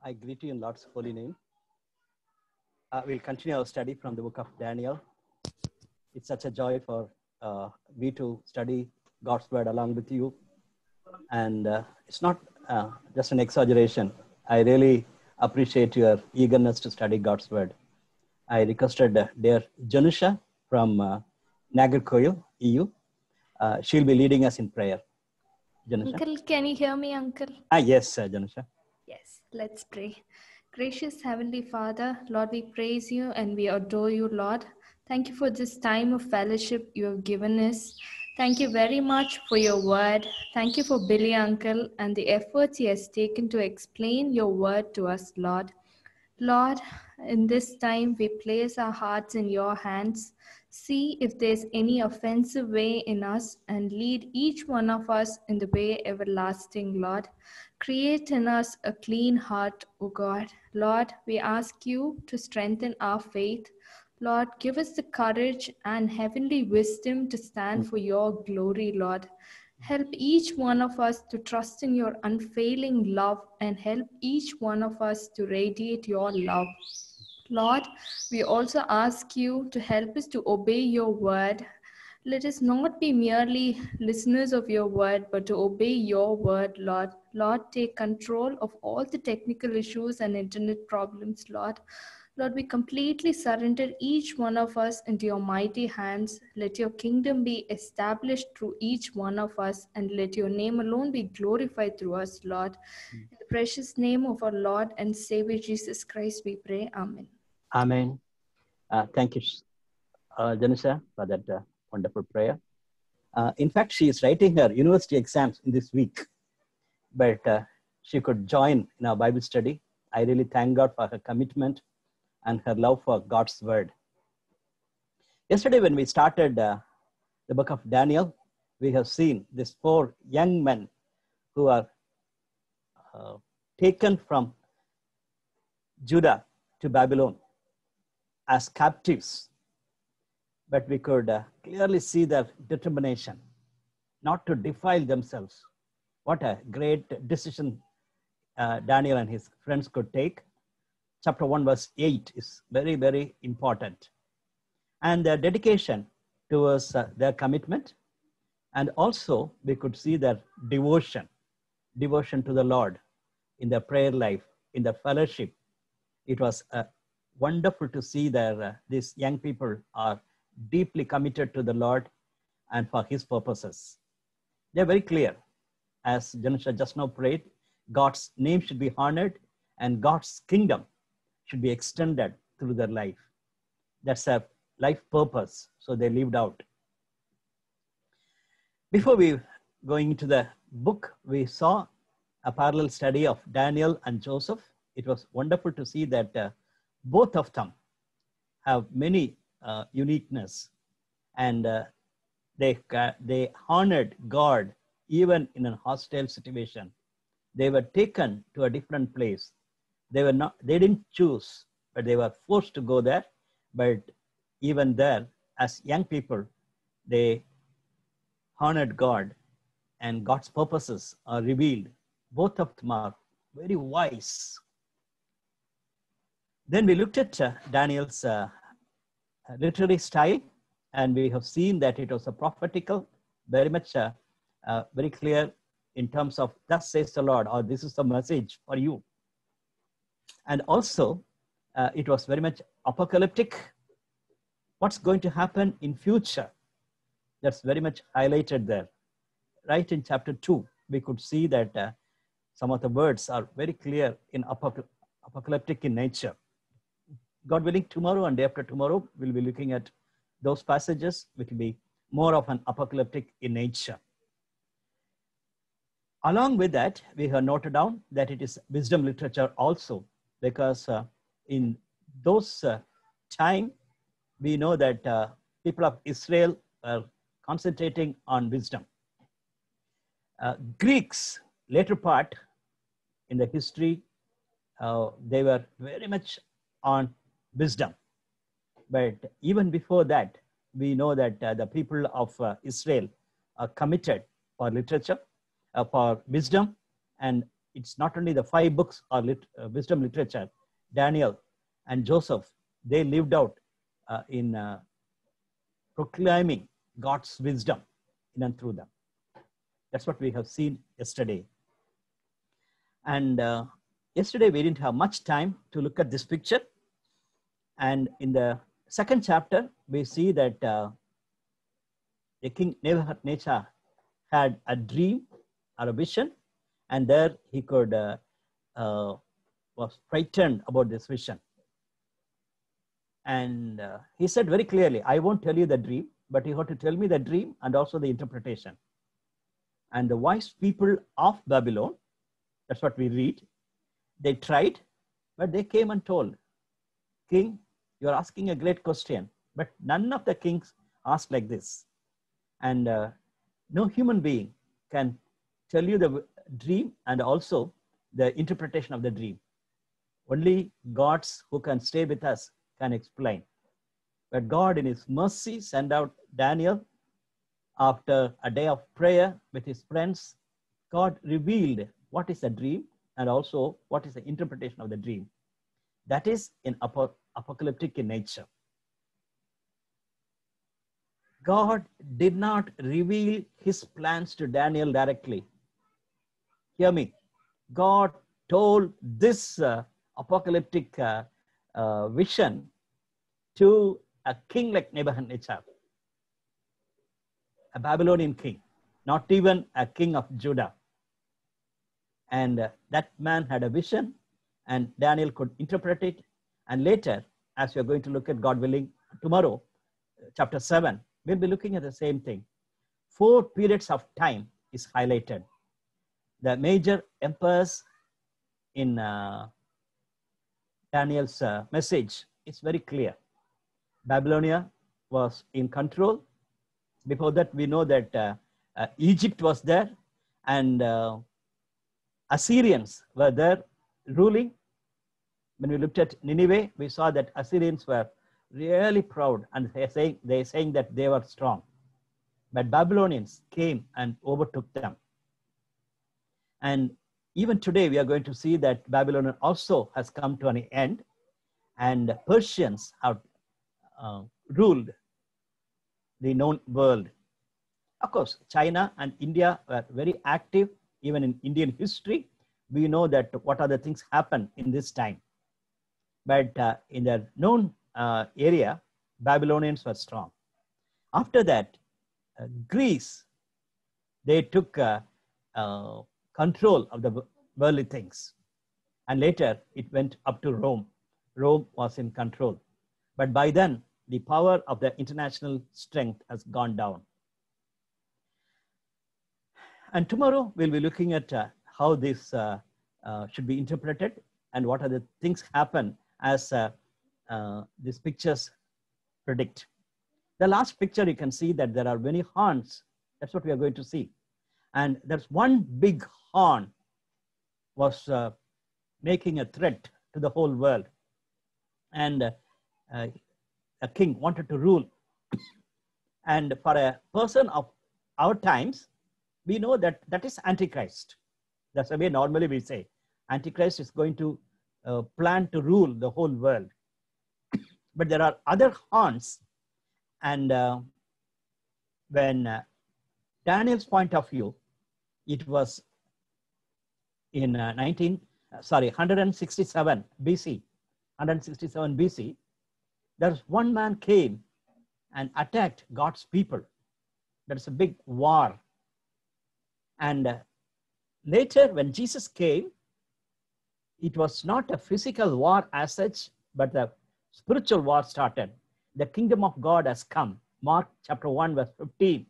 I greet you in Lord's holy name. We'll continue our study from the book of Daniel. It's such a joy for me to study God's word along with you. And it's not just an exaggeration. I really appreciate your eagerness to study God's word. I requested dear Janusha from Nagercoil, EU. She'll be leading us in prayer. Janusha? Uncle, can you hear me, Uncle? Yes, Janusha. Yes, let's pray. Gracious Heavenly Father, Lord, we praise you and we adore you, Lord. Thank you for this time of fellowship you have given us. Thank you very much for your word. Thank you for Billy, Uncle, and the efforts he has taken to explain your word to us, Lord. Lord, in this time we place our hearts in your hands. See if there's any offensive way in us and lead each one of us in the way everlasting, Lord. Create in us a clean heart, O God. Lord, we ask you to strengthen our faith. Lord, give us the courage and heavenly wisdom to stand for your glory, Lord. Help each one of us to trust in your unfailing love and help each one of us to radiate your love. Lord, we also ask you to help us to obey your word. Let us not be merely listeners of your word, but to obey your word, Lord. Lord, take control of all the technical issues and internet problems, Lord. Lord, we completely surrender each one of us into your mighty hands. Let your kingdom be established through each one of us, and let your name alone be glorified through us, Lord. In the precious name of our Lord and Savior Jesus Christ, we pray. Amen. Amen. Thank you, Janusha, for that wonderful prayer. In fact, she is writing her university exams in this week, but she could join in our Bible study. I really thank God for her commitment and her love for God's word. Yesterday, when we started the book of Daniel, we have seen these 4 young men who are taken from Judah to Babylon as captives. But we could clearly see their determination not to defile themselves. What a great decision Daniel and his friends could take. Chapter 1, verse 8 is very, very important. And their dedication towards their commitment. And also we could see their devotion to the Lord in their prayer life, in their fellowship. It was wonderful to see that these young people are deeply committed to the Lord and for his purposes. They're very clear. As Janusha just now prayed, God's name should be honored and God's kingdom should be extended through their life. That's their life purpose. So they lived out. Before we going into the book, we saw a parallel study of Daniel and Joseph. It was wonderful to see that both of them have many uniqueness, and they honored God even in a hostile situation. They were taken to a different place. They didn't choose, but they were forced to go there. But even there, as young people, they honored God, and God's purposes are revealed. Both of them are very wise. Then we looked at Daniel's literary style, and we have seen that it was a prophetical, very much very clear in terms of thus says the Lord, or this is the message for you. And also it was very much apocalyptic. What's going to happen in future? That's very much highlighted there. Right in chapter 2, we could see that some of the words are very clear in apocalyptic in nature. God willing, tomorrow and day after tomorrow, we'll be looking at those passages which will be more of an apocalyptic in nature. Along with that, we have noted down that it is wisdom literature also, because in those time, we know that people of Israel are concentrating on wisdom. Greeks, later part in the history, they were very much on wisdom. But even before that, we know that the people of Israel are committed for literature, for wisdom, and it's not only the 5 books or wisdom literature. Daniel and Joseph, they lived out in proclaiming God's wisdom in and through them. That's what we have seen yesterday. And yesterday we didn't have much time to look at this picture. And in the 2nd chapter, we see that the king Nebuchadnezzar had a dream or a vision, and there he could was frightened about this vision. And he said very clearly, I won't tell you the dream, but you have to tell me the dream and also the interpretation. And the wise people of Babylon, that's what we read, they tried, but they came and told, King, you're asking a great question, but none of the kings asked like this. And no human being can tell you the dream and also the interpretation of the dream. Only gods who can stay with us can explain. But God in his mercy sent out Daniel after a day of prayer with his friends. God revealed what is a dream and also what is the interpretation of the dream. That is in apocalyptic in nature. God did not reveal his plans to Daniel directly. Hear me. God told this apocalyptic vision to a king like Nebuchadnezzar, a Babylonian king, not even a king of Judah. And that man had a vision, and Daniel could interpret it. And later, as we are going to look at, God willing, tomorrow, chapter 7, we'll be looking at the same thing. 4 periods of time is highlighted. The major empires in Daniel's message is very clear. Babylonia was in control. Before that, we know that Egypt was there, and Assyrians were there ruling. When we looked at Nineveh, we saw that Assyrians were really proud, and they're saying that they were strong. But Babylonians came and overtook them. And even today, we are going to see that Babylon also has come to an end, and Persians have ruled the known world. Of course, China and India were very active, even in Indian history. We know that what other things happen in this time. But in the known area, Babylonians were strong. After that, Greece, they took control of the worldly things. And later, it went up to Rome. Rome was in control. But by then, the power of the international strength has gone down. And tomorrow, we'll be looking at how this should be interpreted and what are the things happen as these pictures predict. The last picture, you can see that there are many horns. That's what we are going to see. And there's one big horn was making a threat to the whole world. And a king wanted to rule. And for a person of our times, we know that that is Antichrist. That's the way normally we say. Antichrist is going to plan to rule the whole world. But there are other horns. And when Daniel's point of view, it was in 167 BC. 167 BC, there's one man came and attacked God's people. There's a big war. And later, when Jesus came, it was not a physical war as such, but the spiritual war started. The kingdom of God has come. Mark chapter 1, verse 15.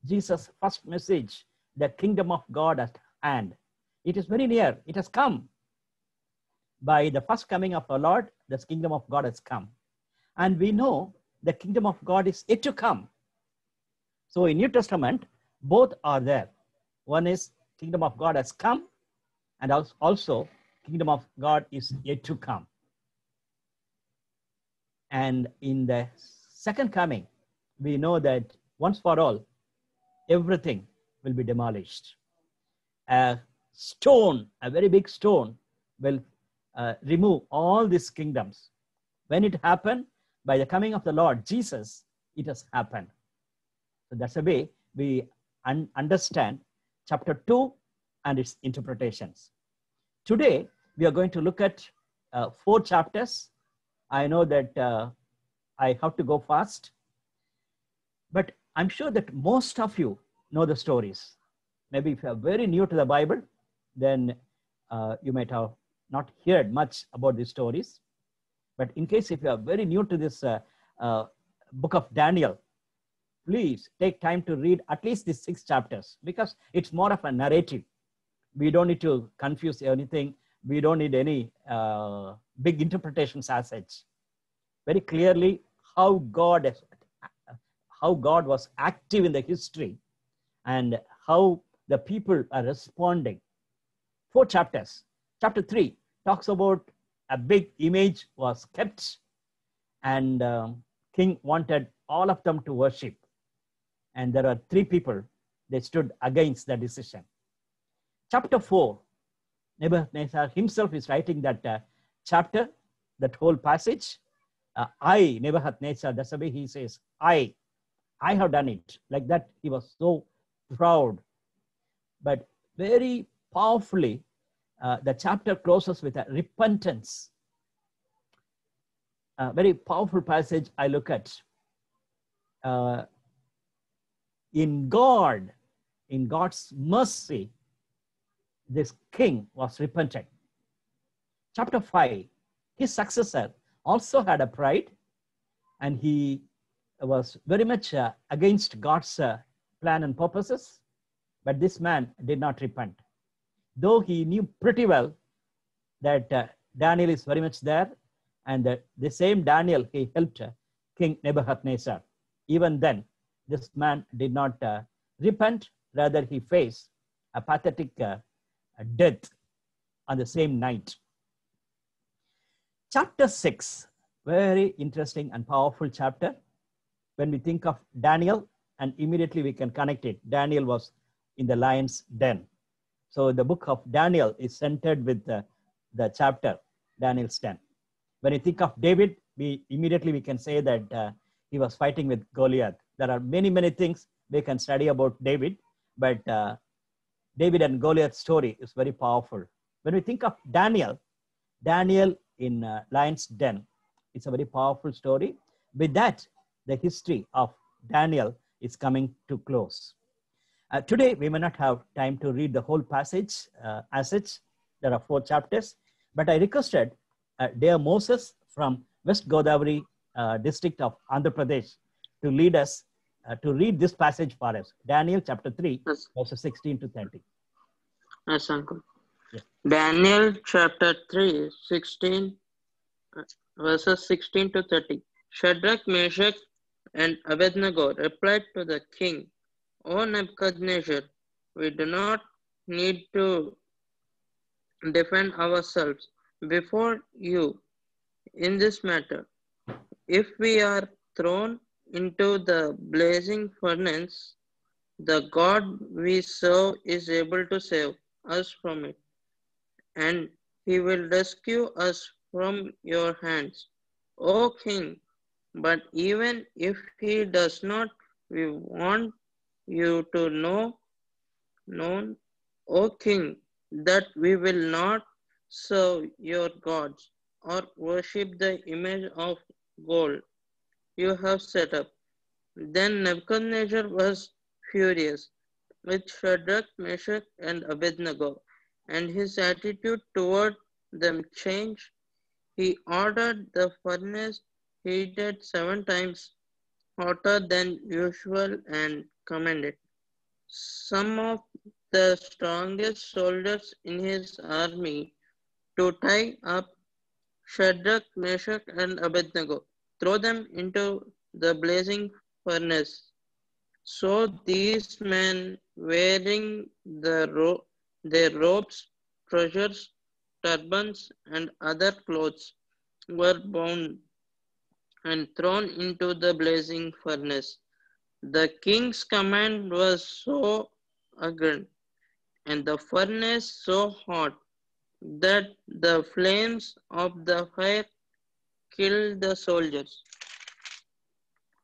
Jesus' first message, the kingdom of God at hand. It is very near. It has come. By the first coming of our Lord, the kingdom of God has come. And we know the kingdom of God is yet to come. So in New Testament, both are there. One is kingdom of God has come, and also kingdom of God is yet to come. And in the second coming, we know that once for all, everything will be demolished. stone, a very big stone, will remove all these kingdoms. When it happened, by the coming of the Lord Jesus, it has happened. So that's the way we understand chapter 2 and its interpretations. Today, we are going to look at 4 chapters. I know that I have to go fast, but I'm sure that most of you know the stories. Maybe if you are very new to the Bible, then you might have not heard much about these stories. But in case if you are very new to this book of Daniel, please take time to read at least these 6 chapters, because it's more of a narrative. We don't need to confuse anything. We don't need any big interpretations as such. Very clearly how God was active in the history and how the people are responding. 4 chapters. Chapter 3 talks about a big image was kept, and king wanted all of them to worship. And there are 3 people, they stood against the decision. Chapter 4, Nebuchadnezzar himself is writing that chapter, that whole passage. I, Nebuchadnezzar, that's the way he says, I have done it. Like that, he was so proud. But very powerfully, the chapter closes with a repentance. A very powerful passage I look at. In God's mercy, this king was repentant. Chapter 5, his successor also had a pride, and he was very much against God's plan and purposes, but this man did not repent. Though he knew pretty well that Daniel is very much there, and that the same Daniel, he helped King Nebuchadnezzar. Even then, this man did not repent, rather he faced a pathetic death on the same night. Chapter 6, very interesting and powerful chapter. When we think of Daniel, and immediately we can connect it. Daniel was in the lion's den. So the book of Daniel is centered with the chapter, Daniel's den. When you think of David, we can say that he was fighting with Goliath. There are many, many things we can study about David, but David and Goliath's story is very powerful. When we think of Daniel in lion's den, it's a very powerful story. With that, the history of Daniel is coming to close. Today, we may not have time to read the whole passage as such. There are 4 chapters, but I requested dear Moses from West Godavari district of Andhra Pradesh to lead us to read this passage for us. Daniel chapter 3, yes, verses 16 to 30. Yes, Uncle. Yes. Daniel chapter 3, verses 16 to 30. Shadrach, Meshach, and Abednego replied to the king, O Nebuchadnezzar, we do not need to defend ourselves before you in this matter. If we are thrown into the blazing furnace, the God we serve is able to save us from it, and he will rescue us from your hands, O king. But even if he does not, we want you to know, O king, that we will not serve your gods or worship the image of gold you have set up. Then Nebuchadnezzar was furious with Shadrach, Meshach, and Abednego, and his attitude toward them changed. He ordered the furnace heated 7 times hotter than usual and commanded some of the strongest soldiers in his army to tie up Shadrach, Meshach, and Abednego, throw them into the blazing furnace. So these men, wearing their robes, treasures, turbans, and other clothes, were bound and thrown into the blazing furnace. The king's command was so urgent. and the furnace so hot that the flames of the fire killed the soldiers,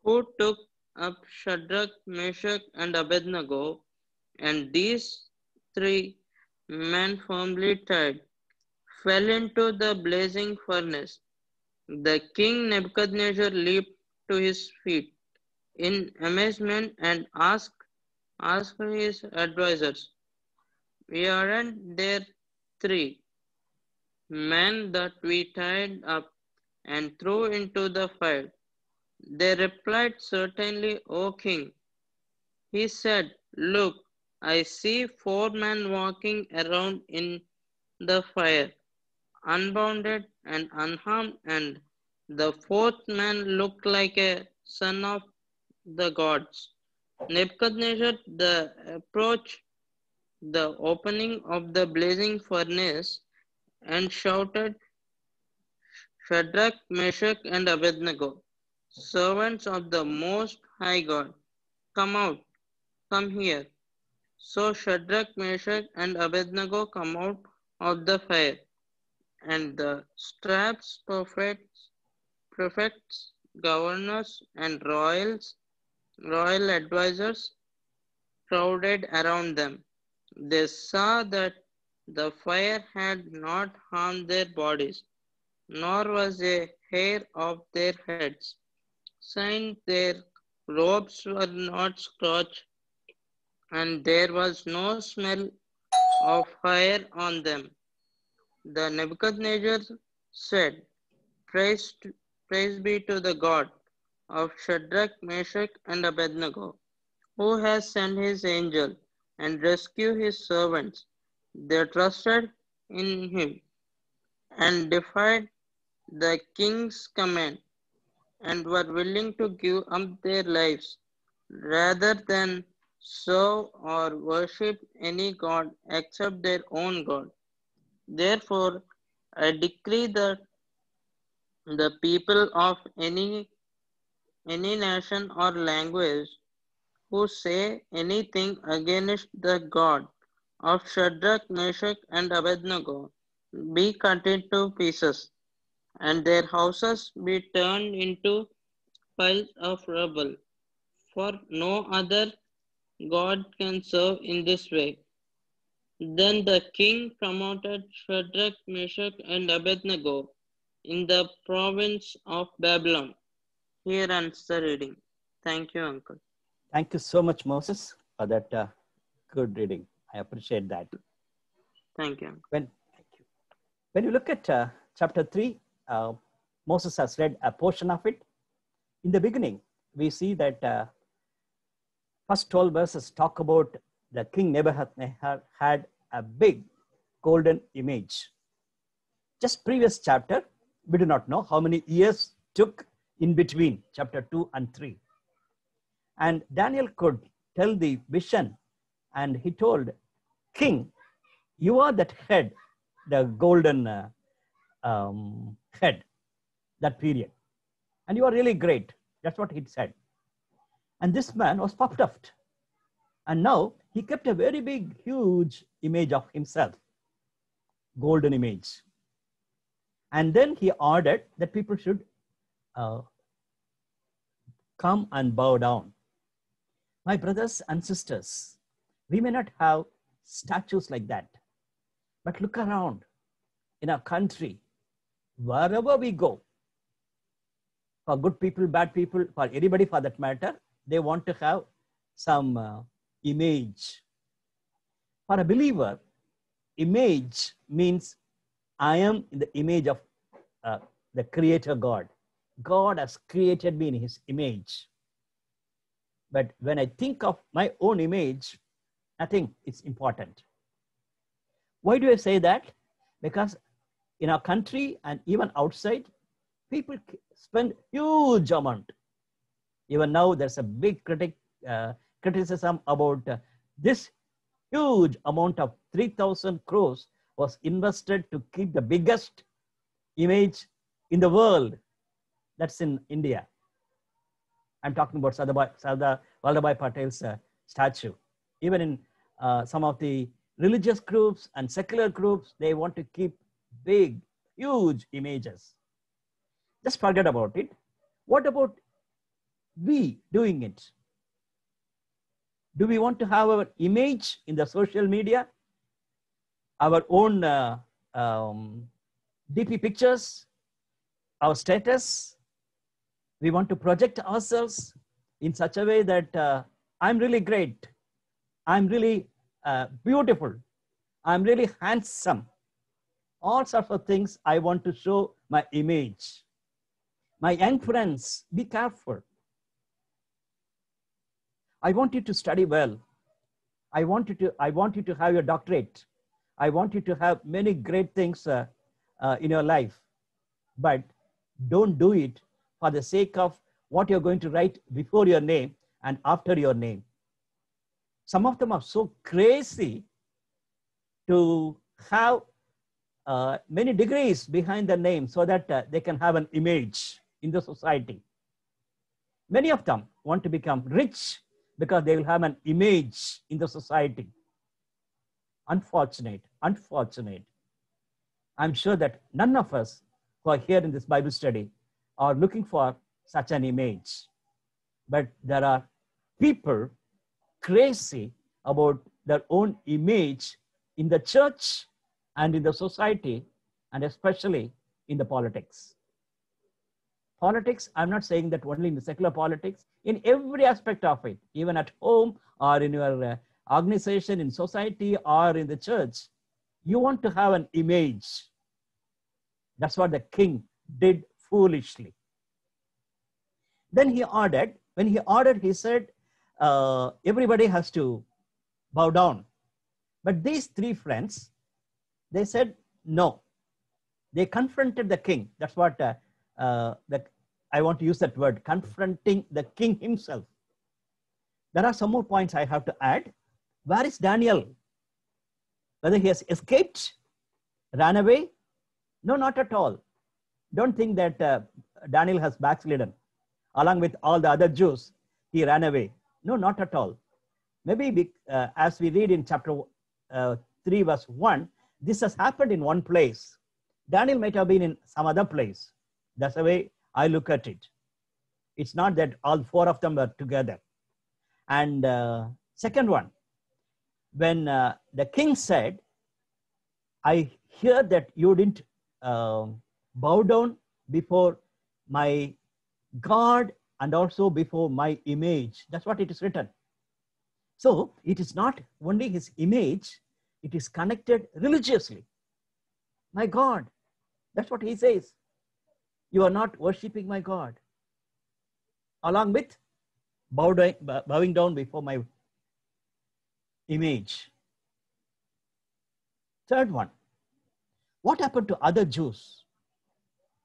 who took up Shadrach, Meshach, and Abednego, and these three men firmly tied, fell into the blazing furnace. The king Nebuchadnezzar leaped to his feet in amazement and asked his advisors, "We aren't there three men that we tied up and threw into the fire?" They replied, "Certainly, O king." He said, "Look, I see four men walking around in the fire, unbounded and unharmed, and the fourth man looked like a son of the gods." Nebuchadnezzar approached the opening of the blazing furnace and shouted, "Shadrach, Meshach, and Abednego, servants of the Most High God, come out, come here." So Shadrach, Meshach, and Abednego come out of the fire, and the satraps, prefects, governors, and royal advisors crowded around them. They saw that the fire had not harmed their bodies, nor was a hair of their heads. Since their robes were not scorched, and there was no smell of fire on them. The Nebuchadnezzar said, Praise, praise be to the God of Shadrach, Meshach, and Abednego, who has sent his angel and rescued his servants. They trusted in him and defied the king's command and were willing to give up their lives rather than serve or worship any god except their own God. Therefore, I decree that the people of any nation or language who say anything against the God of Shadrach, Meshach, and Abednego be cut into pieces, and their houses be turned into piles of rubble. For no other God can serve in this way. Then the king promoted Shadrach, Meshach, and Abednego in the province of Babylon. Here ends the reading. Thank you, Uncle. Thank you so much, Moses, for that good reading. I appreciate that. Thank you. Thank you. When you look at chapter 3, Moses has read a portion of it. In the beginning, we see that first 12 verses talk about the king Nebuchadnezzar had a big golden image. Just previous chapter, we do not know how many years took in between chapter 2 and 3. And Daniel could tell the vision, and he told, King, you are that head, the golden head, that period. And you are really great. That's what he said. And this man was puffed up. And now he kept a very big, huge image of himself, golden image. And then he ordered that people should come and bow down. My brothers and sisters, we may not have statues like that, but look around in our country, wherever we go, for good people, bad people, for anybody for that matter, they want to have some image. For a believer, image means I am in the image of the Creator God. God has created me in His image. But when I think of my own image, I think it's important. Why do I say that? Because in our country and even outside, people spend huge amount. Even now, there's a big criticism about this huge amount of 3,000 crores was invested to keep the biggest image in the world. That's in India. I'm talking about Sardar Vallabhbhai Patel's statue. Even in some of the religious groups and secular groups, they want to keep big, huge images. Just forget about it. What about we doing it? Do we want to have our image in the social media? Our own DP pictures, our status? We want to project ourselves in such a way that I'm really great. I'm really beautiful. I'm really handsome. All sorts of things I want to show my image. My young friends, be careful. I want you to study well. I want you to have your doctorate. I want you to have many great things in your life. But don't do it for the sake of what you're going to write before your name and after your name. Some of them are so crazy to have many degrees behind the name so that they can have an image in the society. Many of them want to become rich because they will have an image in the society. Unfortunate. I'm sure that none of us who are here in this Bible study are looking for such an image. But there are people crazy about their own image in the church and in the society, and especially in the politics. Politics, I'm not saying that only in the secular politics, in every aspect of it, even at home or in your organization, in society or in the church, you want to have an image. That's what the king did foolishly. Then he ordered, when he ordered, he said, everybody has to bow down. But these three friends, they said no. They confronted the king. That's what I want to use that word, confronting the king himself. There are some more points I have to add. Where is Daniel? Whether he has escaped, ran away? No, not at all. Don't think that Daniel has backslidden. Along with all the other Jews, he ran away. No, not at all. Maybe as we read in chapter 3 verse 1, this has happened in one place. Daniel might have been in some other place. That's the way I look at it. It's not that all four of them were together. And second one, when the king said, I hear that you didn't bow down before my God and also before my image. That's what it is written. So it is not only his image, it is connected religiously. My God, that's what he says. You are not worshiping my God. Along with bowing down before my image. Third one, what happened to other Jews?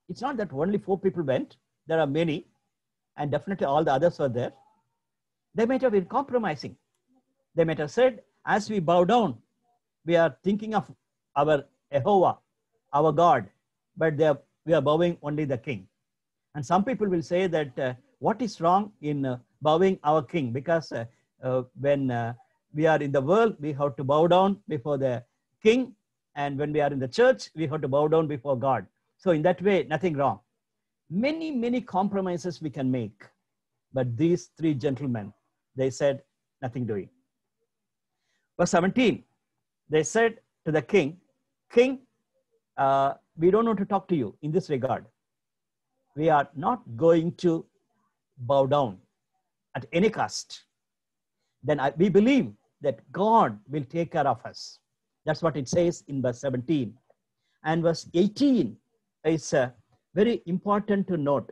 It's not that only 4 people went. There are many, and definitely all the others were there. They might have been compromising. They might have said, as we bow down, we are thinking of our Jehovah, our God, but we are bowing only the king. And some people will say that what is wrong in bowing our king? Because when we are in the world, we have to bow down before the king. And when we are in the church, we have to bow down before God. So in that way, nothing wrong. Many, many compromises we can make. But these 3 gentlemen, they said, nothing doing. Verse 17, they said to the king, King, we don't want to talk to you in this regard. We are not going to bow down at any cost. Then we believe that God will take care of us. That's what it says in verse 17. And verse 18 is very important to note.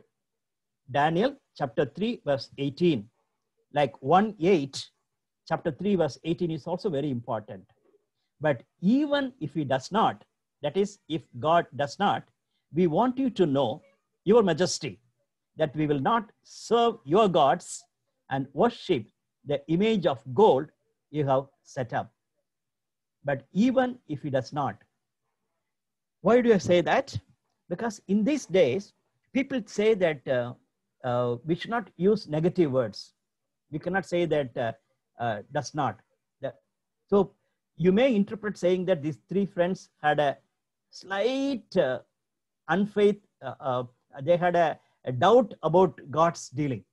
Daniel chapter 3 verse 18, like 1:8, chapter 3 verse 18 is also very important. But even if he does not, that is, if God does not, we want you to know, your majesty, that we will not serve your gods and worship the image of gold you have set up. But even if he does not. Why do I say that? Because in these days, people say that we should not use negative words. We cannot say that does not. So you may interpret saying that these three friends had a slight unfaith, they had a doubt about God's dealing.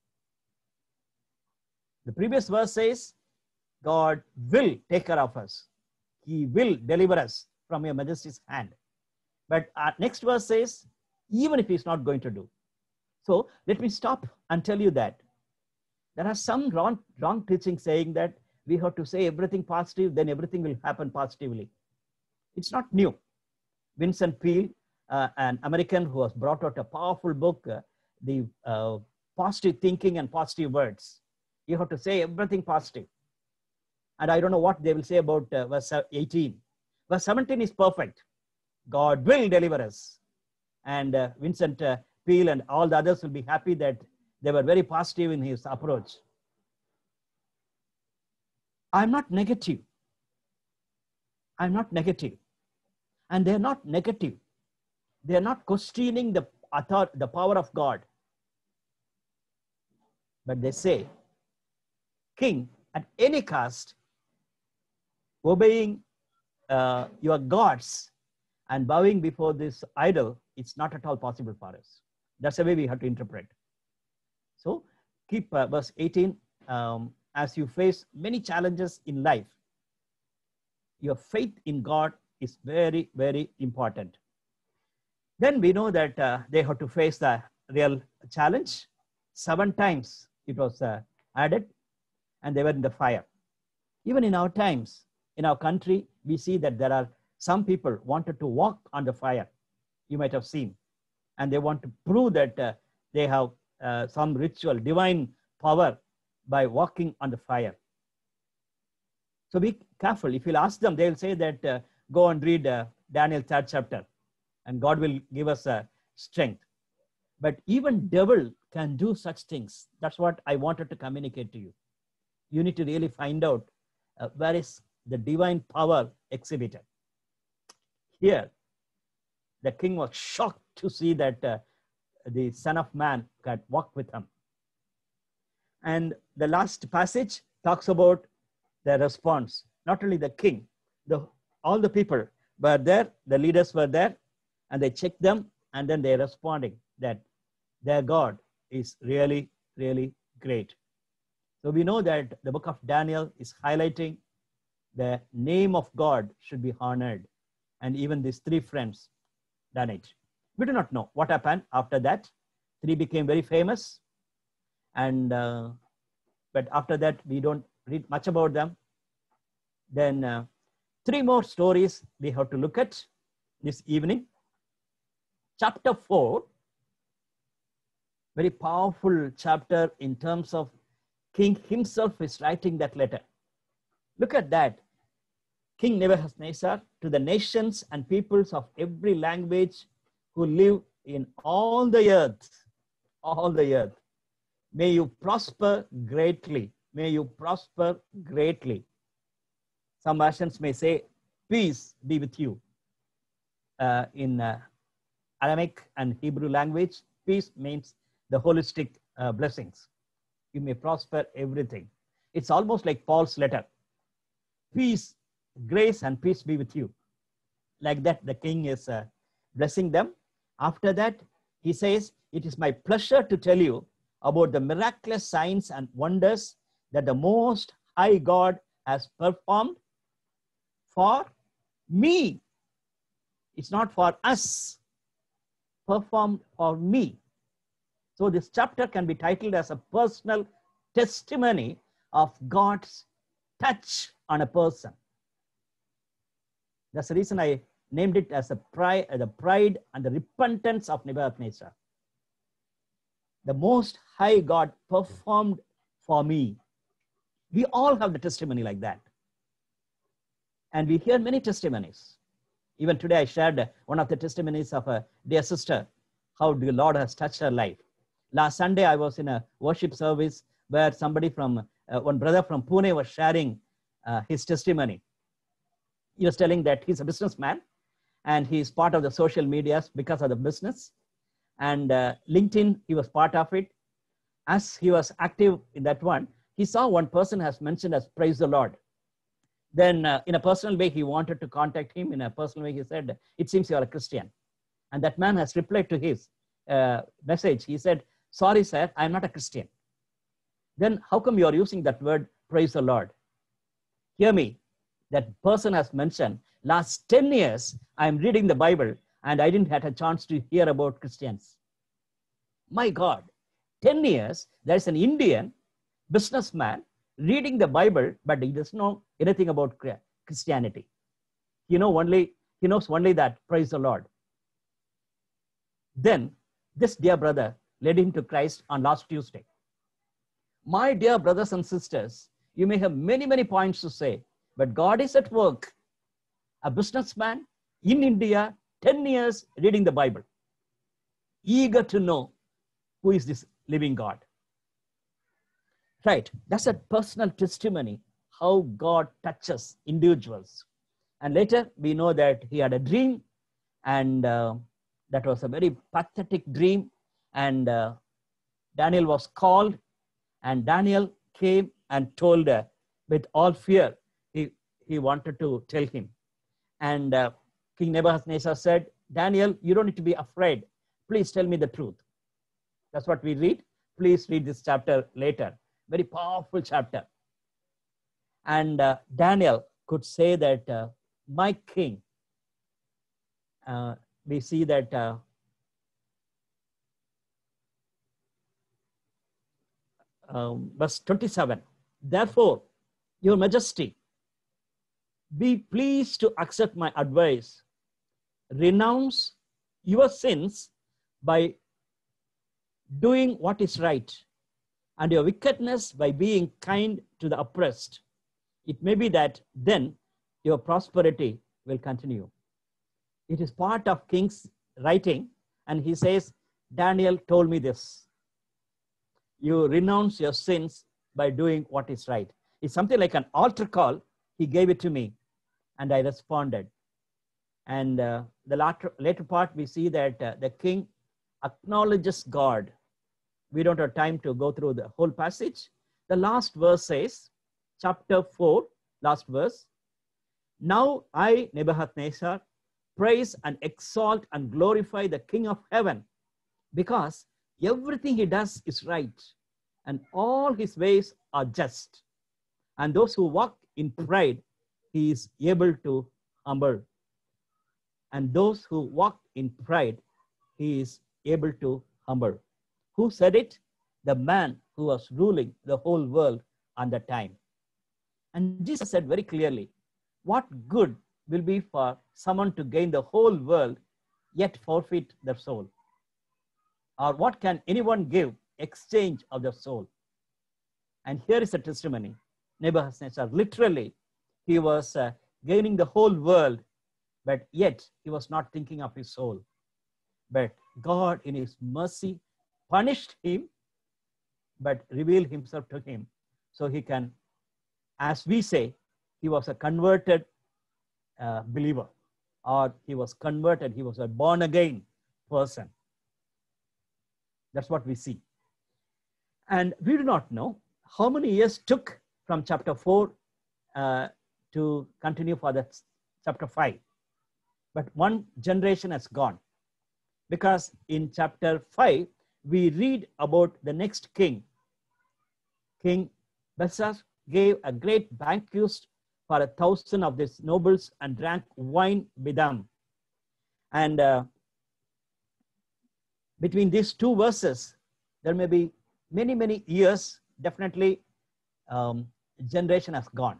The previous verse says, God will take care of us. He will deliver us from your majesty's hand. But our next verse says, even if he's not going to do. So let me stop and tell you that there are some wrong teaching saying that we have to say everything positive, then everything will happen positively. It's not new. Vincent Peale, an American who has brought out a powerful book, The Positive Thinking and Positive Words. You have to say everything positive. And I don't know what they will say about verse 18. Verse 17 is perfect. God will deliver us. And Vincent Peale and all the others will be happy that they were very positive in his approach. I'm not negative. I'm not negative. And they're not negative. They're not questioning the power of God. But they say, King, at any cost, obeying your gods and bowing before this idol, it's not at all possible for us. That's the way we have to interpret. So keep verse 18. As you face many challenges in life, your faith in God is very, very important. Then we know that they have to face the real challenge. 7 times it was added, and they were in the fire. Even in our times, in our country, we see that there are some people wanted to walk on the fire. You might have seen. And they want to prove that they have some ritual, divine power by walking on the fire. So be careful. If you'll ask them, they'll say that go and read Daniel 3rd chapter, and God will give us strength. But even devil can do such things. That's what I wanted to communicate to you. You need to really find out where is the divine power exhibited. Here, the king was shocked to see that the Son of Man could walk with him. And the last passage talks about the response. Not only the king, all the people were there, the leaders were there, and they checked them, and then they're responding that their God is really, really great. So we know that the book of Daniel is highlighting the name of God should be honored. And even these 3 friends done it. We do not know what happened after that. 3 became very famous. And but after that, we don't read much about them. Then 3 more stories we have to look at this evening. Chapter 4, very powerful chapter in terms of King himself is writing that letter. Look at that. King Nebuchadnezzar, to the nations and peoples of every language who live in all the earth. May you prosper greatly. May you prosper greatly. Some versions may say, peace be with you. In Aramaic and Hebrew language, peace means the holistic blessings. You may prosper everything. It's almost like Paul's letter. Peace, grace and peace be with you. Like that, the king is blessing them. After that, he says, it is my pleasure to tell you about the miraculous signs and wonders that the Most High God has performed for me. It's not for us. Performed for me. So this chapter can be titled as a personal testimony of God's touch on a person. That's the reason I named it as the pride and the repentance of Nebuchadnezzar. The Most High God performed for me. We all have the testimony like that. And we hear many testimonies. Even today I shared one of the testimonies of a dear sister, how the Lord has touched her life. Last Sunday I was in a worship service where somebody from, one brother from Pune was sharing his testimony. He was telling that he's a businessman and he's part of the social medias because of the business. And LinkedIn, he was part of it. As he was active in that one, he saw one person has mentioned as praise the Lord. Then in a personal way, he wanted to contact him. In a personal way, he said, it seems you are a Christian. And that man has replied to his message. He said, sorry, sir, I'm not a Christian. Then how come you are using that word, praise the Lord? Hear me. That person has mentioned, last 10 years, I'm reading the Bible and I didn't have a chance to hear about Christians. My God, 10 years, there's an Indian businessman reading the Bible, but he doesn't know anything about Christianity. He knows only that, praise the Lord. Then this dear brother led him to Christ on last Tuesday. My dear brothers and sisters, you may have many, many points to say, but God is at work. A businessman in India, 10 years reading the Bible, eager to know who is this living God. Right, that's a personal testimony, how God touches individuals. And later we know that he had a dream, and that was a very pathetic dream. And Daniel was called, and Daniel came and told with all fear, he wanted to tell him. And King Nebuchadnezzar said, Daniel, you don't need to be afraid. Please tell me the truth. That's what we read. Please read this chapter later. Very powerful chapter. And Daniel could say that, my king, we see that verse 27, therefore, your majesty, be pleased to accept my advice. Renounce your sins by doing what is right, and your wickedness by being kind to the oppressed. It may be that then your prosperity will continue. It is part of King's writing, and he says, Daniel told me this. You renounce your sins by doing what is right. It's something like an altar call. He gave it to me, and I responded. And the later part, we see that the king acknowledges God. We don't have time to go through the whole passage. The last verse says, chapter 4, last verse, now I, Nebuchadnezzar, praise and exalt and glorify the King of heaven, because everything he does is right, and all his ways are just. And those who walk in pride, he is able to humble. And those who walk in pride, he is able to humble. Who said it? The man who was ruling the whole world at that time. And Jesus said very clearly, what good will be for someone to gain the whole world yet forfeit their soul? Or what can anyone give exchange of their soul? And here is a testimony. Nebuchadnezzar, literally, he was gaining the whole world, but yet he was not thinking of his soul. But God in his mercy punished him, but revealed himself to him, so he can, as we say, he was a converted believer, or he was converted, he was a born again person. That's what we see. And we do not know how many years took from chapter 4 to continue for the chapter 5. But one generation has gone, because in chapter 5, we read about the next king. King Belshazzar gave a great banquet for 1,000 of these nobles and drank wine with them. And between these two verses, there may be many, many years. Definitely, generation has gone.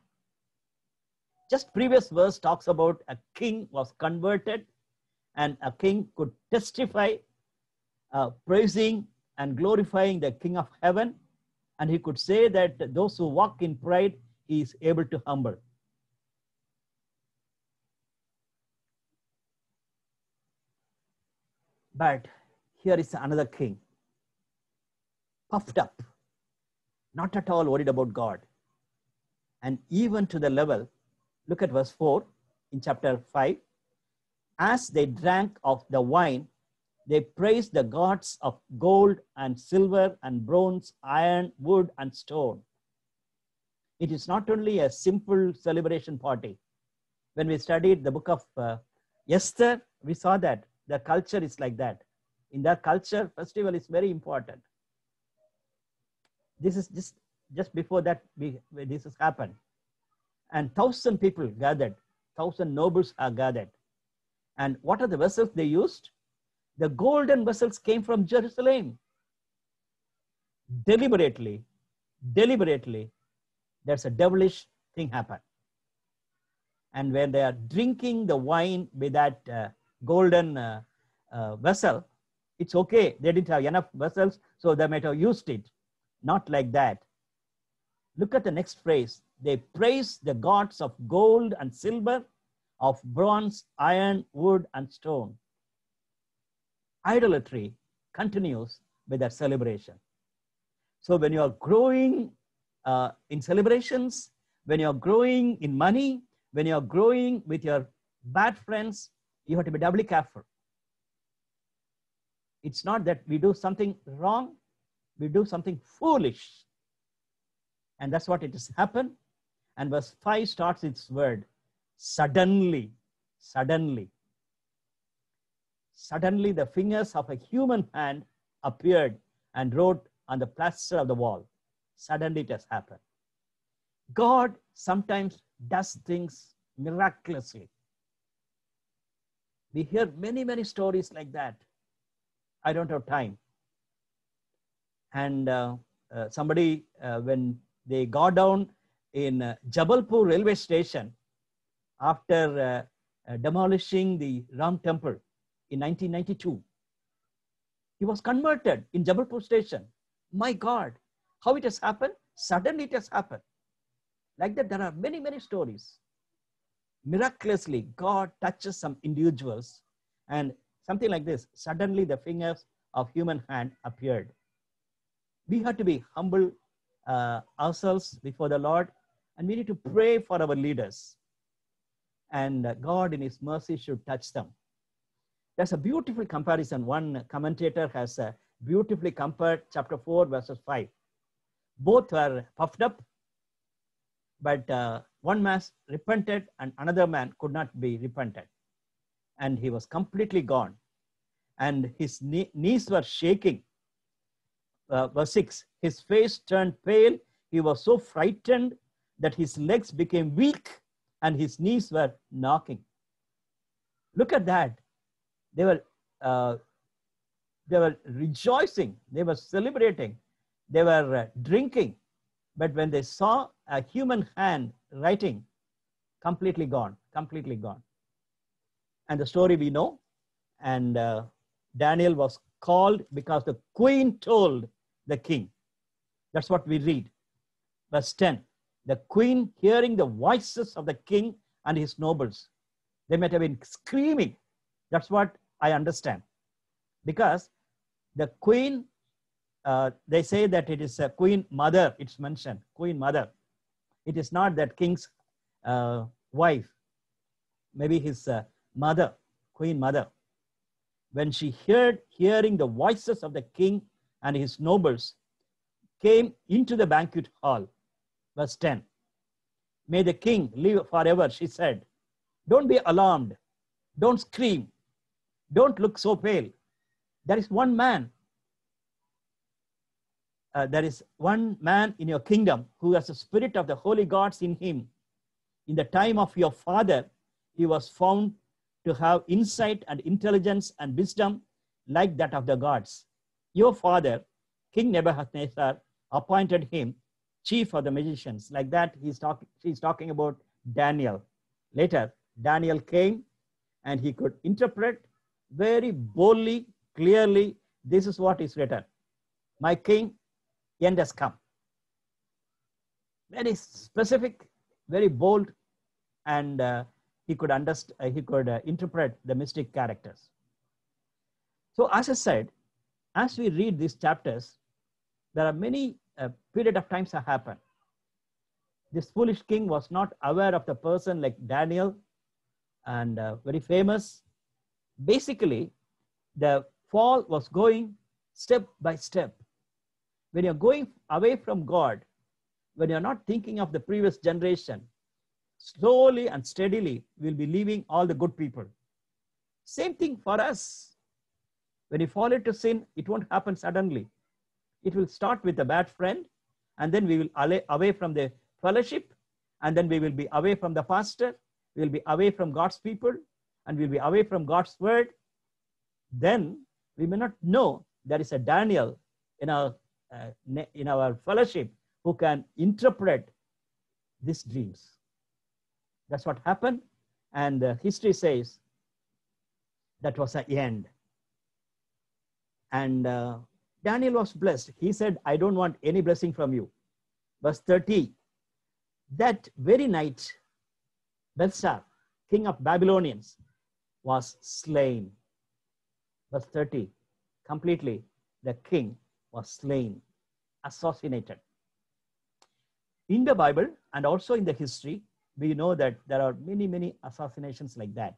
Just previous verse talks about a king was converted, and a king could testify praising and glorifying the King of heaven. And he could say that those who walk in pride, he is able to humble. But here is another king, puffed up, not at all worried about God. And even to the level, look at verse 4 in chapter 5. As they drank of the wine, they praised the gods of gold and silver and bronze, iron, wood, and stone. It is not only a simple celebration party. When we studied the book of Esther, we saw that the culture is like that. In that culture, festival is very important. This is just before that this has happened. And 1,000 people gathered, 1,000 nobles are gathered. And what are the vessels they used? The golden vessels came from Jerusalem. Deliberately, there's a devilish thing happened. And when they are drinking the wine with that golden vessel, it's okay. They didn't have enough vessels, so they might have used it. Not like that. Look at the next phrase. They praise the gods of gold and silver, of bronze, iron, wood, and stone. Idolatry continues with that celebration. So when you are growing in celebrations, when you are growing in money, when you are growing with your bad friends, you have to be doubly careful. It's not that we do something wrong, we do something foolish. And that's what it has happened. And verse 5 starts its word, suddenly, suddenly. Suddenly the fingers of a human hand appeared and wrote on the plaster of the wall. Suddenly it has happened. God sometimes does things miraculously. We hear many, many stories like that. I don't have time. And somebody, when they got down in Jabalpur railway station after demolishing the Ram temple in 1992, he was converted in Jabalpur station. My God, how it has happened? Suddenly it has happened. Like that, there are many, many stories. Miraculously, God touches some individuals and something like this. Suddenly the fingers of human hand appeared. We have to be humble ourselves before the Lord, and we need to pray for our leaders. And God in his mercy should touch them. There's a beautiful comparison. One commentator has beautifully compared chapter 4 verses 5. Both were puffed up, but one man repented and another man could not be repented. And he was completely gone. And his knees were shaking. Verse 6, his face turned pale. He was so frightened that his legs became weak and his knees were knocking. Look at that. They were rejoicing. They were celebrating. They were drinking. But when they saw a human hand writing, completely gone, completely gone. And the story we know. And Daniel was called because the queen told the king. That's what we read. Verse 10, the queen hearing the voices of the king and his nobles. They might have been screaming. That's what I understand. Because the queen, they say that it is a queen mother, it's mentioned, queen mother. It is not that king's wife, maybe his mother, queen mother. When she hearing the voices of the king and his nobles, came into the banquet hall. Verse 10, may the king live forever, she said. Don't be alarmed. Don't scream. Don't look so pale. There is one man. There is one man in your kingdom who has the spirit of the holy gods in him. In the time of your father, he was found to have insight and intelligence and wisdom like that of the gods. Your father, King Nebuchadnezzar, appointed him chief of the magicians. Like that, she's talking about Daniel. Later, Daniel came and he could interpret very boldly, clearly, this is what is written. My king, end has come. Very specific, very bold, and he could understand, he could interpret the mystic characters. So as I said, as we read these chapters, there are many period of times that happen. This foolish king was not aware of the person like Daniel, and very famous. Basically, the fall was going step by step. When you're going away from God, when you're not thinking of the previous generation, slowly and steadily, we'll be leaving all the good people. Same thing for us. When you fall into sin, it won't happen suddenly. It will start with a bad friend, and then we will away from the fellowship, and then we will be away from the pastor, we will be away from God's people, and we'll be away from God's word. Then we may not know there is a Daniel in our fellowship who can interpret these dreams. That's what happened, and history says that was the end. And Daniel was blessed. He said, I don't want any blessing from you. Verse 30, that very night, Belshazzar, king of Babylonians, was slain. Verse 30, completely, the king was slain, assassinated. In the Bible and also in the history, we know that there are many, many assassinations like that.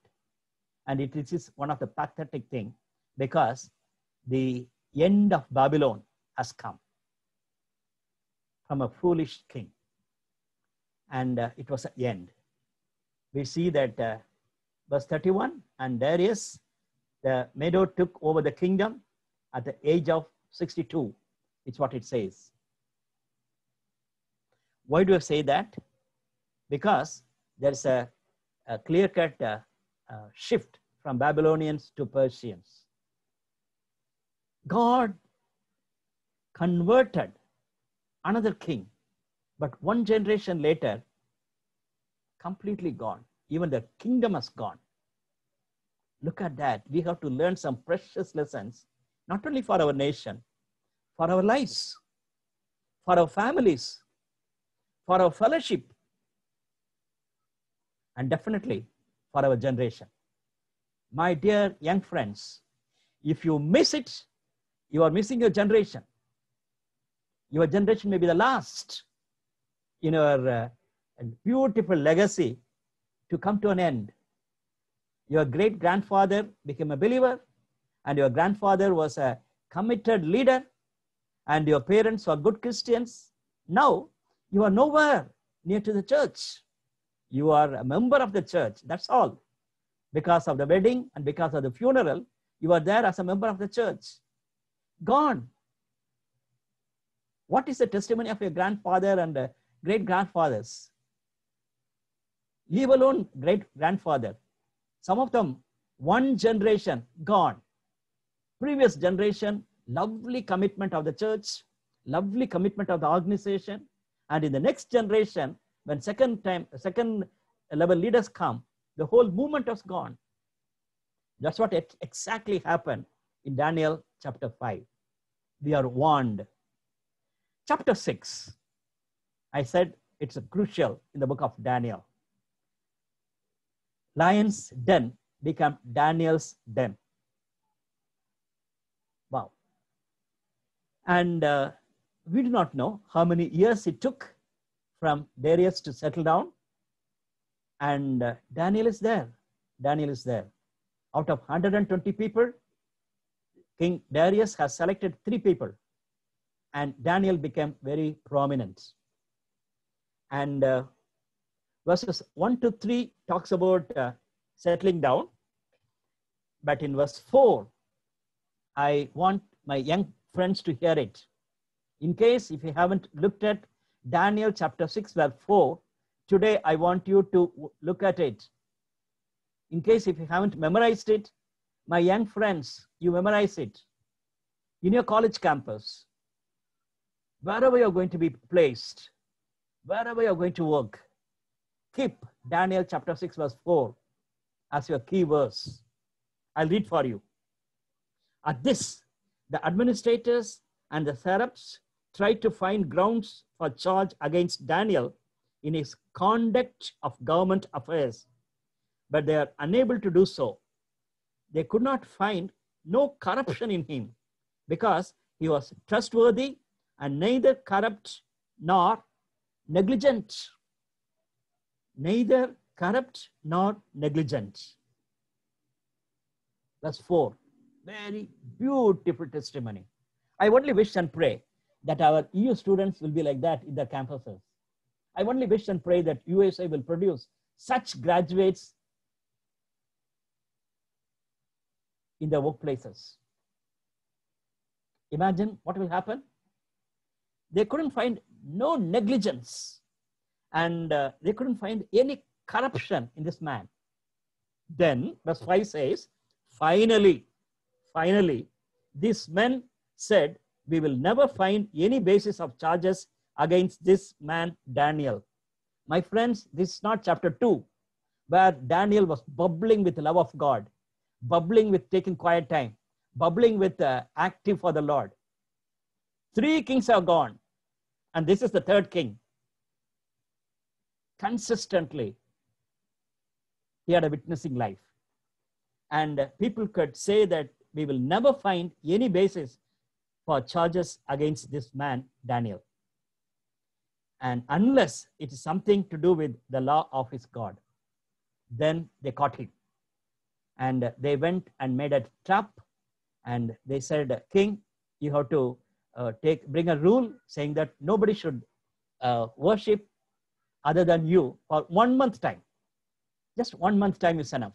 And it is one of the pathetic things, because the end of Babylon has come from a foolish king. And it was an end. We see that verse 31, and Darius, the Medo, took over the kingdom at the age of 62. It's what it says. Why do I say that? Because there's a clear-cut shift from Babylonians to Persians. God converted another king, but one generation later, completely gone. Even the kingdom has gone. Look at that. We have to learn some precious lessons, not only for our nation, for our lives, for our families, for our fellowship, and definitely for our generation. My dear young friends, if you miss it, you are missing your generation. Your generation may be the last in our beautiful legacy to come to an end. Your great-grandfather became a believer, and your grandfather was a committed leader, and your parents were good Christians. Now, you are nowhere near to the church. You are a member of the church, that's all. Because of the wedding and because of the funeral, you are there as a member of the church. Gone. What is the testimony of your grandfather and great-grandfathers? Leave alone great-grandfather. Some of them, one generation gone. Previous generation, lovely commitment of the church, lovely commitment of the organization. And in the next generation, when second level leaders come, the whole movement was gone. That's what exactly happened in Daniel chapter 5. We are warned. Chapter 6, I said it's crucial in the book of Daniel. Lion's den became Daniel's den. Wow. And we do not know how many years it took from Darius to settle down. And Daniel is there. Daniel is there. Out of 120 people, King Darius has selected 3 people. And Daniel became very prominent. And verses 1 to 3 talks about settling down. But in verse 4, I want my young friends to hear it. In case if you haven't looked at Daniel chapter 6 verse 4, today I want you to look at it. In case if you haven't memorized it, my young friends, you memorize it. In your college campus, wherever you're going to be placed, wherever you're going to work, keep Daniel chapter 6 verse 4 as your key verse. I'll read for you. At this, the administrators and the satraps tried to find grounds for charge against Daniel in his conduct of government affairs, but they are unable to do so. They could not find no corruption in him because he was trustworthy and neither corrupt nor negligent. Neither corrupt nor negligent. Verse 4, very beautiful testimony. I only wish and pray that our EU students will be like that in their campuses. I only wish and pray that USA will produce such graduates in their workplaces. Imagine what will happen. They couldn't find no negligence, and they couldn't find any corruption in this man. Then verse 5 says, finally, these men said, we will never find any basis of charges against this man Daniel. My friends, this is not chapter 2, where Daniel was bubbling with the love of God, bubbling with taking quiet time, bubbling with active for the Lord. 3 kings are gone, and this is the 3rd king. Consistently, he had a witnessing life. And people could say that we will never find any basis for charges against this man, Daniel. And unless it is something to do with the law of his God, then they caught him. And they went and made a trap, and they said, King, you have to bring a rule saying that nobody should worship other than you for 1 month time. Just 1 month time is enough.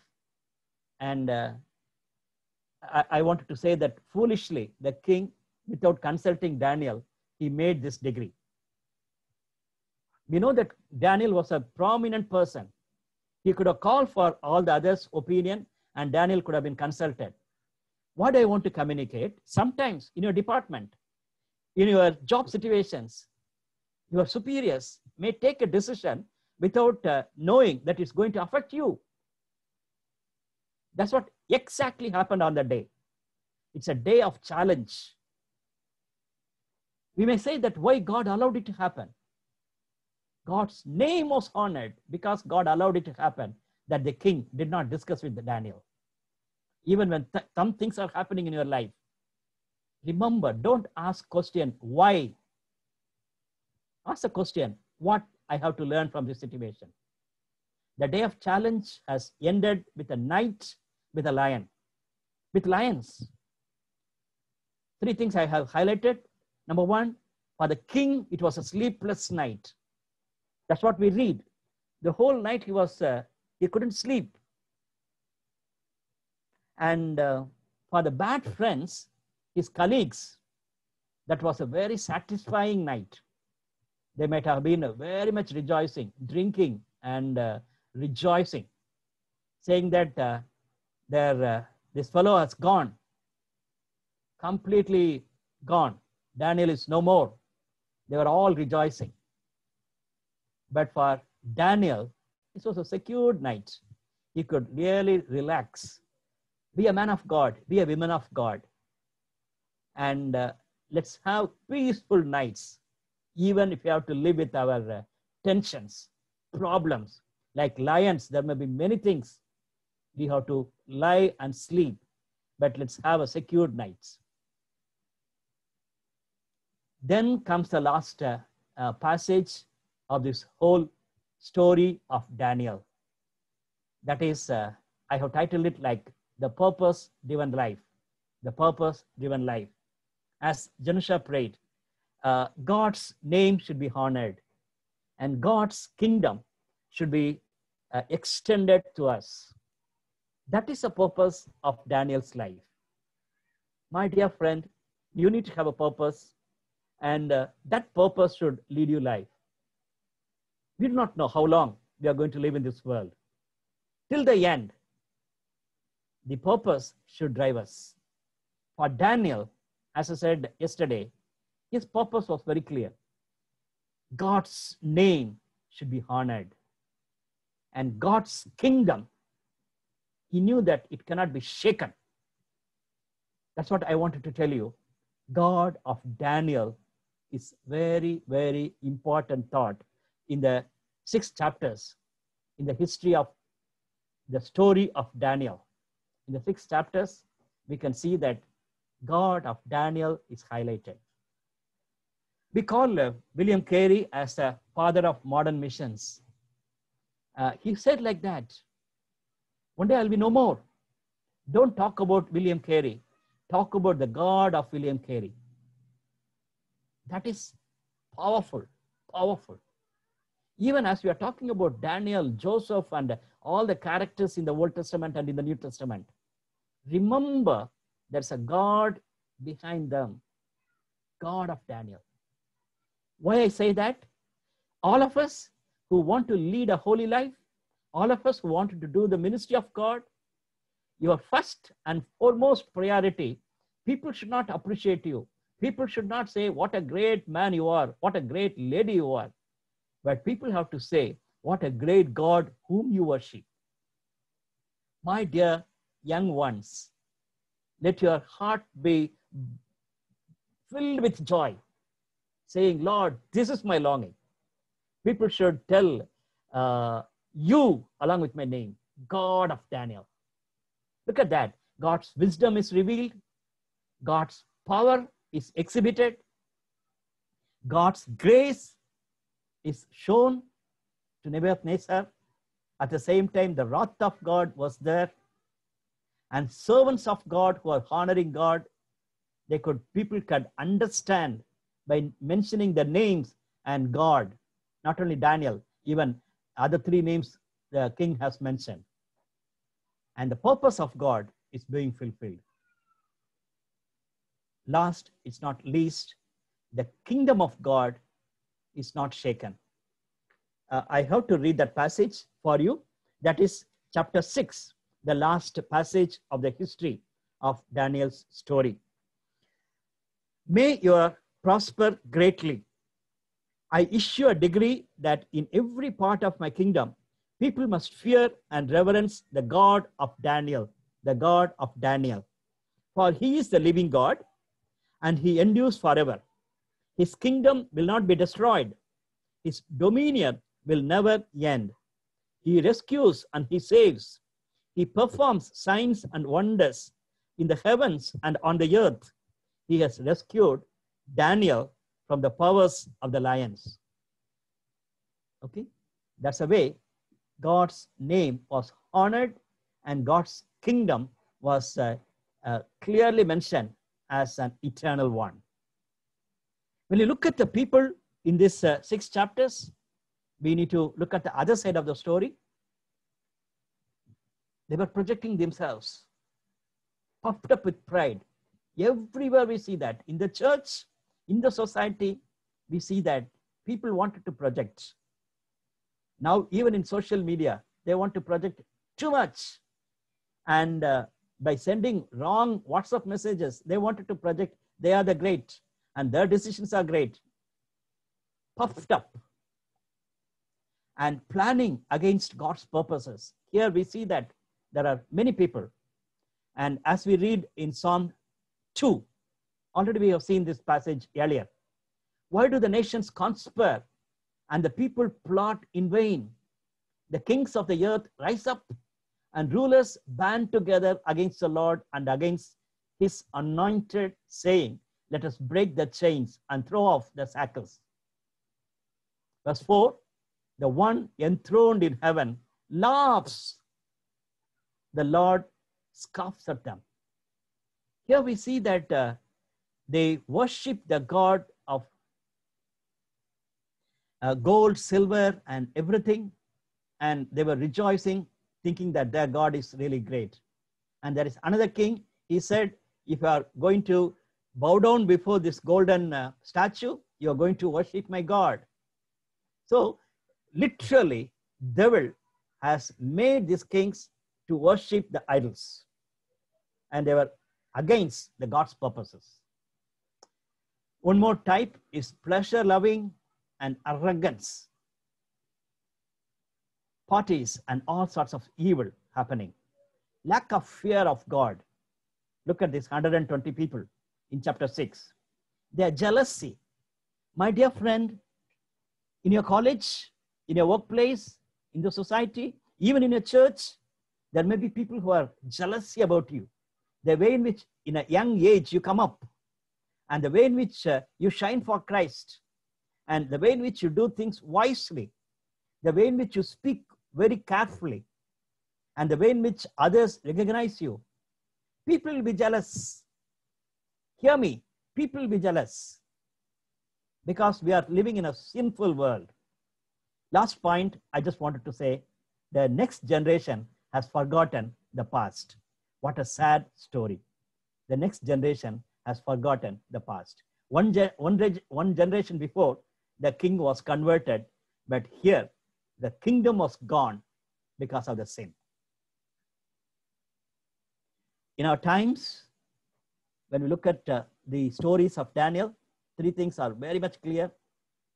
And I wanted to say that foolishly, the king, without consulting Daniel, he made this decree. We know that Daniel was a prominent person. He could have called for all the others' opinion, and Daniel could have been consulted. What I want to communicate, sometimes in your department, in your job situations, your superiors may take a decision without knowing that it's going to affect you. That's what exactly happened on that day. It's a day of challenge. We may say that why God allowed it to happen. God's name was honored because God allowed it to happen, that the king did not discuss with Daniel. Even when some things are happening in your life, remember, don't ask question, why? Ask the question, what I have to learn from this situation. The day of challenge has ended with a night with a lion, with lions. 3 things I have highlighted. Number 1, for the king, it was a sleepless night. That's what we read. The whole night he couldn't sleep. And for the bad friends, his colleagues, that was a very satisfying night. They might have been very much rejoicing, drinking and rejoicing, saying that this fellow has gone, completely gone. Daniel is no more. They were all rejoicing. But for Daniel, this was a secured night. He could really relax. Be a man of God, be a woman of God. And let's have peaceful nights, even if we have to live with our tensions, problems. Like lions, there may be many things. We have to lie and sleep, but let's have a secured nights. Then comes the last passage of this whole story of Daniel. That is, I have titled it like the purpose-driven life. The purpose-driven life. As Janusha prayed, God's name should be honored, and God's kingdom should be extended to us. That is the purpose of Daniel's life. My dear friend, you need to have a purpose, and that purpose should lead you life. We do not know how long we are going to live in this world. Till the end, the purpose should drive us. For Daniel, as I said yesterday, his purpose was very clear. God's name should be honored. And God's kingdom, he knew that it cannot be shaken. That's what I wanted to tell you. God of Daniel is very, very important thought in the 6 chapters in the history of the story of Daniel. In the 6 chapters, we can see that God of Daniel is highlighted. We call William Carey as the father of modern missions. He said like that, one day I'll be no more. Don't talk about William Carey. Talk about the God of William Carey. That is powerful, powerful. Even as we are talking about Daniel, Joseph, and all the characters in the Old Testament and in the New Testament, remember there's a God behind them, God of Daniel. Why I say that? All of us who want to lead a holy life, all of us who want to do the ministry of God, your first and foremost priority, people should not appreciate you. People should not say, what a great man you are, what a great lady you are. But people have to say, what a great God whom you worship. My dear young ones, let your heart be filled with joy, saying, Lord, this is my longing. People should tell you, along with my name, God of Daniel. Look at that. God's wisdom is revealed. God's power is exhibited. God's grace is shown to Nebuchadnezzar. At the same time, the wrath of God was there. And servants of God who are honoring God, people could understand by mentioning the names and God, not only Daniel, even other three names the king has mentioned. And the purpose of God is being fulfilled. Last, it's not least, the kingdom of God is not shaken. I have to read that passage for you. That is chapter 6, the last passage of the history of Daniel's story. May you prosper greatly. I issue a decree that in every part of my kingdom, people must fear and reverence the God of Daniel, the God of Daniel. For he is the living God, and he endures forever. His kingdom will not be destroyed. His dominion will never end. He rescues and he saves. He performs signs and wonders in the heavens and on the earth. He has rescued Daniel from the powers of the lions. Okay, that's the way God's name was honored and God's kingdom was clearly mentioned as an eternal one. When you look at the people in these 6 chapters, we need to look at the other side of the story. They were projecting themselves, puffed up with pride. Everywhere we see that. In the church, in the society, we see that people wanted to project. Now, even in social media, they want to project too much. And by sending wrong WhatsApp messages, they wanted to project they are the great and their decisions are great. Puffed up and planning against God's purposes. Here we see that there are many people. And as we read in Psalm 2, already we have seen this passage earlier. Why do the nations conspire and the people plot in vain? The kings of the earth rise up and rulers band together against the Lord and against his anointed, saying, let us break the chains and throw off the shackles. Verse 4, the one enthroned in heaven laughs. The Lord scoffs at them. Here we see that they worship the God of gold, silver, and everything. And they were rejoicing, thinking that their God is really great. And there is another king. He said, if you are going to bow down before this golden statue, you are going to worship my God. So literally, devil has made these kings to worship the idols. And they were against the God's purposes. One more type is pleasure-loving and arrogance. Parties and all sorts of evil happening. Lack of fear of God. Look at this 120 people in chapter 6. Their jealousy. My dear friend, in your college, in your workplace, in the society, even in your church, there may be people who are jealousy about you. The way in which in a young age you come up, and the way in which you shine for Christ, and the way in which you do things wisely, the way in which you speak very carefully, and the way in which others recognize you. People will be jealous. Hear me, people will be jealous. because we are living in a sinful world. Last point, I just wanted to say, the next generation has forgotten the past. What a sad story. The next generation has forgotten the past. One generation before, the king was converted, but here, the kingdom was gone because of the sin. In our times, when we look at the stories of Daniel, three things are very much clear.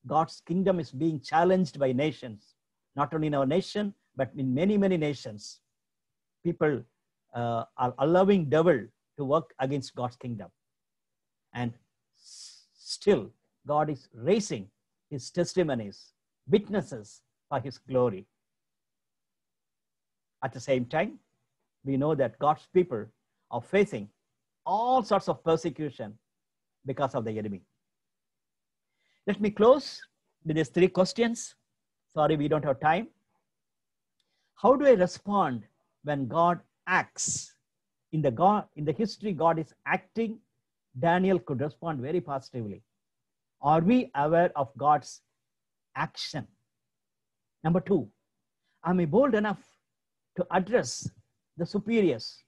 God's kingdom is being challenged by nations, not only in our nation, but in many, many nations. People are allowing devil to work against God's kingdom. And still, God is raising his testimonies, witnesses for his glory. At the same time, we know that God's people are facing all sorts of persecution because of the enemy. Let me close with these three questions. Sorry, we don't have time. How do I respond when God acts? In the history, God is acting. Daniel could respond very positively. Are we aware of God's action? Number two, am I bold enough to address the superiors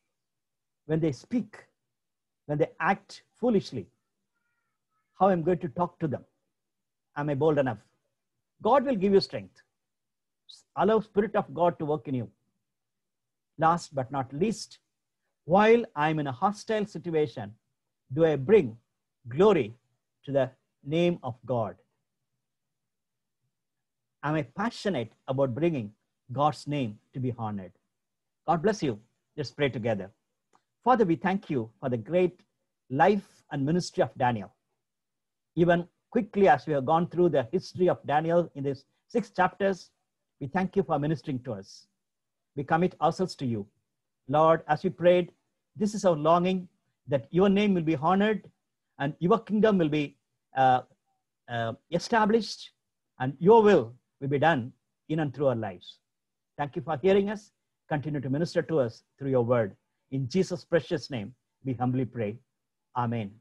when they speak, when they act foolishly? How am I going to talk to them? Am I bold enough? God will give you strength. Allow Spirit of God to work in you. Last but not least, while I'm in a hostile situation, do I bring glory to the name of God? Am I passionate about bringing God's name to be honored? God bless you. Let's pray together. Father, we thank you for the great life and ministry of Daniel. Even quickly, as we have gone through the history of Daniel in these 6 chapters, we thank you for ministering to us. We commit ourselves to you. Lord, as we prayed, this is our longing that your name will be honored and your kingdom will be established and your will be done in and through our lives. Thank you for hearing us. Continue to minister to us through your word. In Jesus' precious name, we humbly pray. Amen.